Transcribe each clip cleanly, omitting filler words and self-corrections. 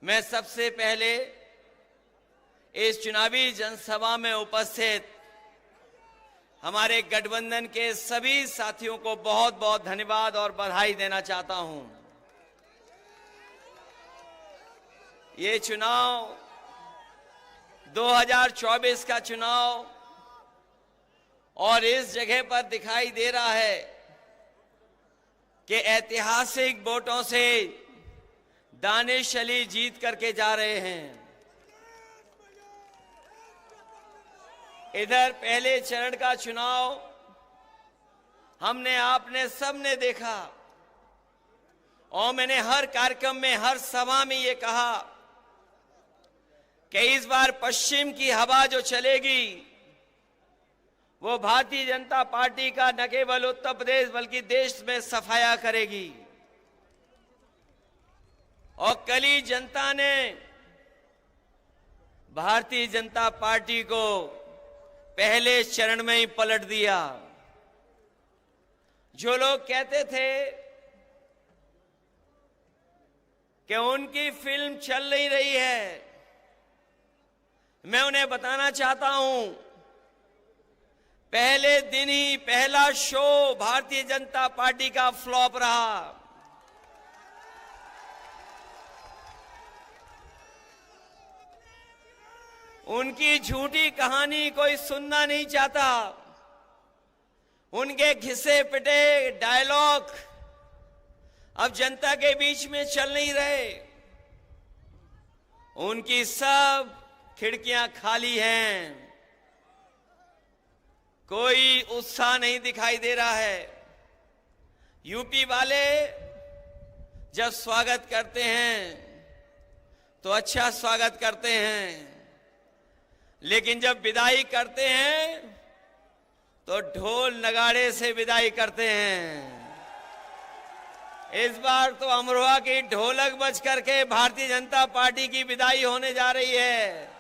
मैं सबसे पहले इस चुनावी जनसभा में उपस्थित हमारे गठबंधन के सभी साथियों को बहुत बहुत धन्यवाद और बधाई देना चाहता हूं। ये चुनाव 2024 का चुनाव और इस जगह पर दिखाई दे रहा है कि ऐतिहासिक वोटों से दानिश अली जीत करके जा रहे हैं। इधर पहले चरण का चुनाव हमने आपने सबने देखा और मैंने हर कार्यक्रम में हर सभा में ये कहा कि इस बार पश्चिम की हवा जो चलेगी वो भारतीय जनता पार्टी का न केवल उत्तर प्रदेश बल्कि देश में सफाया करेगी। और कल ही जनता ने भारतीय जनता पार्टी को पहले चरण में ही पलट दिया। जो लोग कहते थे कि उनकी फिल्म चल नहीं रही है, मैं उन्हें बताना चाहता हूं, पहले दिन ही पहला शो भारतीय जनता पार्टी का फ्लॉप रहा। उनकी झूठी कहानी कोई सुनना नहीं चाहता। उनके घिसे पिटे डायलॉग अब जनता के बीच में चल नहीं रहे। उनकी सब खिड़कियां खाली हैं, कोई उत्साह नहीं दिखाई दे रहा है। यूपी वाले जब स्वागत करते हैं तो अच्छा स्वागत करते हैं, लेकिन जब विदाई करते हैं तो ढोल नगाड़े से विदाई करते हैं। इस बार तो अमरोहा की ढोलक बज करके भारतीय जनता पार्टी की विदाई होने जा रही है।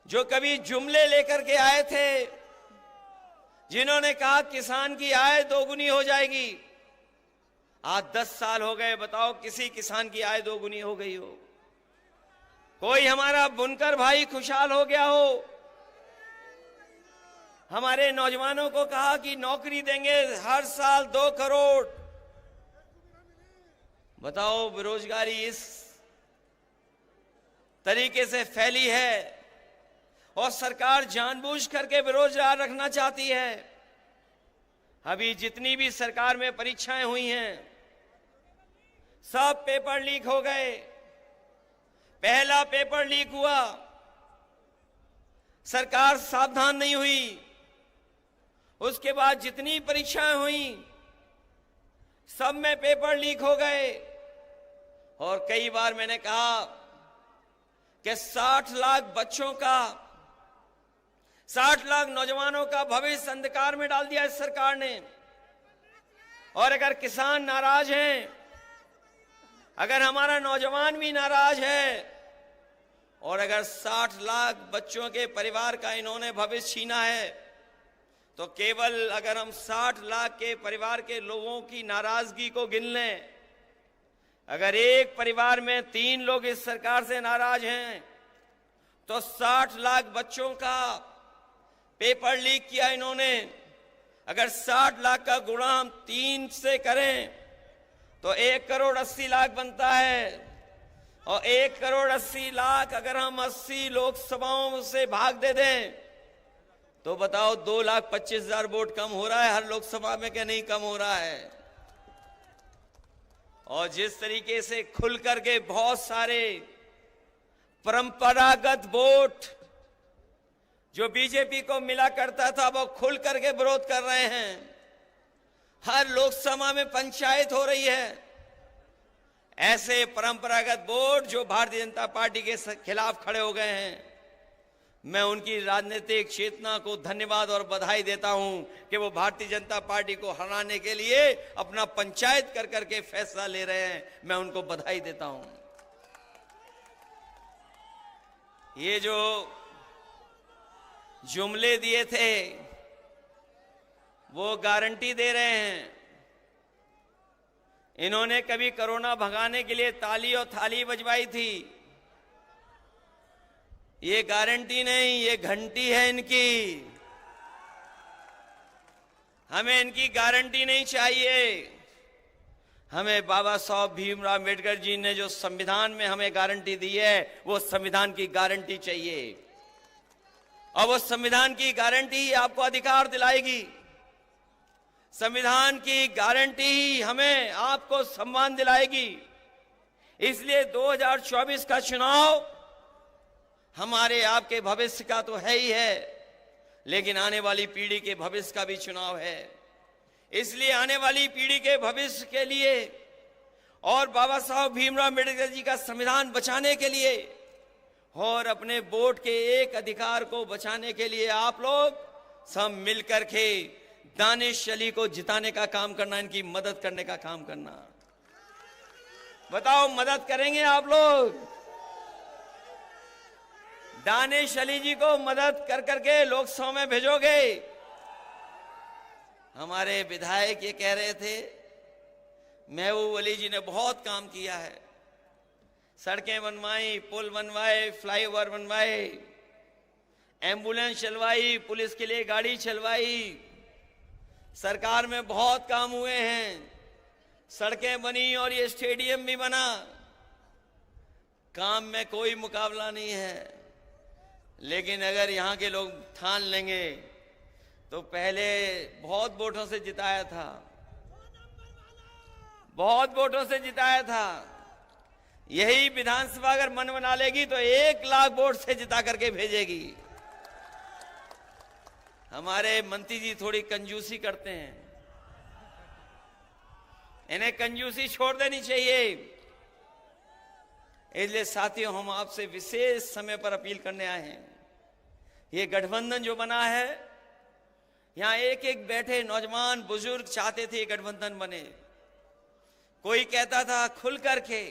जो कभी जुमले लेकर के आए थे, जिन्होंने कहा किसान की आय दोगुनी हो जाएगी, आज 10 साल हो गए, बताओ किसी किसान की आय दोगुनी हो गई हो? कोई हमारा बुनकर भाई खुशहाल हो गया हो? हमारे नौजवानों को कहा कि नौकरी देंगे हर साल 2 करोड़। बताओ बेरोजगारी इस तरीके से फैली है और सरकार जानबूझ करके बेरोजगार रखना चाहती है। अभी जितनी भी सरकार में परीक्षाएं हुई हैं, सब पेपर लीक हो गए। पहला पेपर लीक हुआ, सरकार सावधान नहीं हुई। उसके बाद जितनी परीक्षाएं हुई सब में पेपर लीक हो गए। और कई बार मैंने कहा कि 60 लाख बच्चों का, 60 लाख नौजवानों का भविष्य अंधकार में डाल दिया इस सरकार ने। और अगर किसान नाराज हैं, अगर हमारा नौजवान भी नाराज है, और अगर 60 लाख बच्चों के परिवार का इन्होंने भविष्य छीना है, तो केवल अगर हम 60 लाख के परिवार के लोगों की नाराजगी को गिन लें, अगर एक परिवार में 3 लोग इस सरकार से नाराज हैं, तो 60 लाख बच्चों का पेपर लीक किया इन्होंने। अगर 60 लाख का गुणा हम 3 से करें तो 1 करोड़ 80 लाख बनता है। और 1 करोड़ 80 लाख अगर हम 80 लोकसभाओं से भाग दे दें तो बताओ 2,25,000 वोट कम हो रहा है हर लोकसभा में, क्या नहीं कम हो रहा है? और जिस तरीके से खुल करके बहुत सारे परंपरागत वोट जो बीजेपी को मिला करता था वो खुल करके विरोध कर रहे हैं। हर लोकसभा में पंचायत हो रही है। ऐसे परंपरागत वोट जो भारतीय जनता पार्टी के खिलाफ खड़े हो गए हैं, मैं उनकी राजनीतिक चेतना को धन्यवाद और बधाई देता हूं कि वो भारतीय जनता पार्टी को हराने के लिए अपना पंचायत कर करके फैसला ले रहे हैं। मैं उनको बधाई देता हूं। ये जो जुमले दिए थे वो गारंटी दे रहे हैं इन्होंने कभी कोरोना भगाने के लिए ताली और थाली बजवाई थी। ये गारंटी नहीं, ये घंटी है इनकी। हमें इनकी गारंटी नहीं चाहिए। हमें बाबा साहब भीमराव अम्बेडकर जी ने जो संविधान में हमें गारंटी दी है, वो संविधान की गारंटी चाहिए। और वो संविधान की गारंटी ही आपको अधिकार दिलाएगी। संविधान की गारंटी ही हमें आपको सम्मान दिलाएगी। इसलिए 2024 का चुनाव हमारे आपके भविष्य का तो है ही है, लेकिन आने वाली पीढ़ी के भविष्य का भी चुनाव है। इसलिए आने वाली पीढ़ी के भविष्य के लिए और बाबा साहब भीमराव अम्बेडकर जी का संविधान बचाने के लिए और अपने वोट के एक अधिकार को बचाने के लिए आप लोग सब मिलकर के दानिश अली को जिताने का काम करना, इनकी मदद करने का काम करना। बताओ, मदद करेंगे आप लोग? दानिश अली जी को मदद कर करके लोकसभा में भेजोगे? हमारे विधायक ये कह रहे थे, महबूब अली जी ने बहुत काम किया है, सड़कें बनवाई, पुल बनवाए, फ्लाईओवर बनवाए, एम्बुलेंस चलवाई, पुलिस के लिए गाड़ी चलवाई, सरकार में बहुत काम हुए हैं, सड़कें बनी और ये स्टेडियम भी बना। काम में कोई मुकाबला नहीं है। लेकिन अगर यहाँ के लोग ठान लेंगे तो पहले बहुत वोटों से जिताया था, बहुत वोटों से जिताया था। यही विधानसभा अगर मन बना लेगी तो 1 लाख वोट से जिता करके भेजेगी। हमारे मंत्री जी थोड़ी कंजूसी करते हैं, इन्हें कंजूसी छोड़ देनी चाहिए। इसलिए साथियों, हम आपसे विशेष समय पर अपील करने आए हैं। ये गठबंधन जो बना है, यहां एक एक बैठे नौजवान बुजुर्ग चाहते थे ये गठबंधन बने। कोई कहता था खुल करके,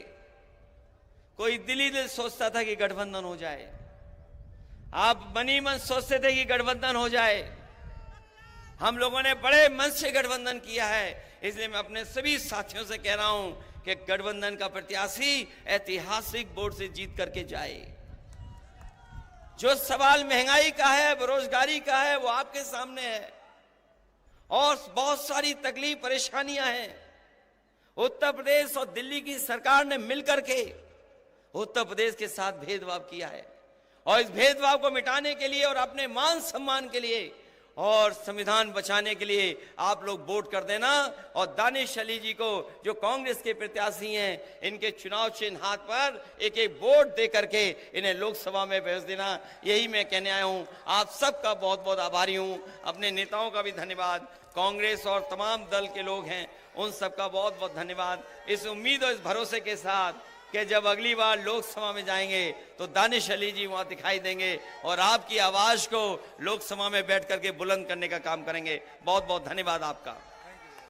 कोई दिली दिल सोचता था कि गठबंधन हो जाए। आप मनी मन सोचते थे कि गठबंधन हो जाए। हम लोगों ने बड़े मन से गठबंधन किया है। इसलिए मैं अपने सभी साथियों से कह रहा हूं कि गठबंधन का प्रत्याशी ऐतिहासिक वोट से जीत करके जाए। जो सवाल महंगाई का है, बेरोजगारी का है, वो आपके सामने है और बहुत सारी तकलीफ परेशानियां हैं। उत्तर प्रदेश और दिल्ली की सरकार ने मिलकर के उत्तर प्रदेश के साथ भेदभाव किया है और इस भेदभाव को मिटाने के लिए और अपने मान सम्मान के लिए और संविधान बचाने के लिए आप लोग वोट कर देना। और दानिश अली जी को, जो कांग्रेस के प्रत्याशी हैं, इनके चुनाव चिन्ह हाथ पर एक एक वोट दे करके इन्हें लोकसभा में भेज देना। यही मैं कहने आया हूं। आप सबका बहुत बहुत आभारी हूं। अपने नेताओं का भी धन्यवाद, कांग्रेस और तमाम दल के लोग हैं उन सबका बहुत बहुत धन्यवाद। इस उम्मीद और इस भरोसे के साथ कि जब अगली बार लोकसभा में जाएंगे तो दानिश अली जी वहां दिखाई देंगे और आपकी आवाज को लोकसभा में बैठ करके बुलंद करने का काम करेंगे। बहुत बहुत धन्यवाद आपका।